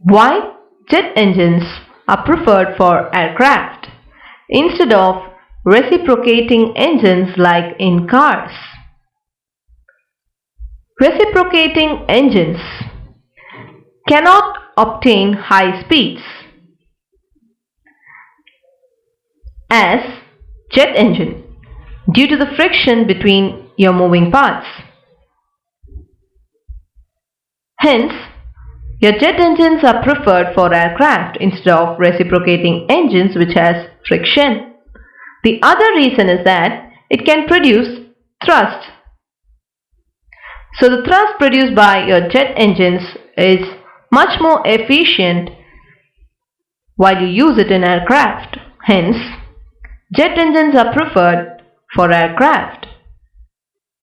Why jet engines are preferred for aircraft instead of reciprocating engines like in cars. Reciprocating engines cannot obtain high speeds as jet engine due to the friction between your moving parts. Hence, your jet engines are preferred for aircraft instead of reciprocating engines which has friction. The other reason is that it can produce thrust. So the thrust produced by your jet engines is much more efficient while you use it in aircraft. Hence, jet engines are preferred for aircraft.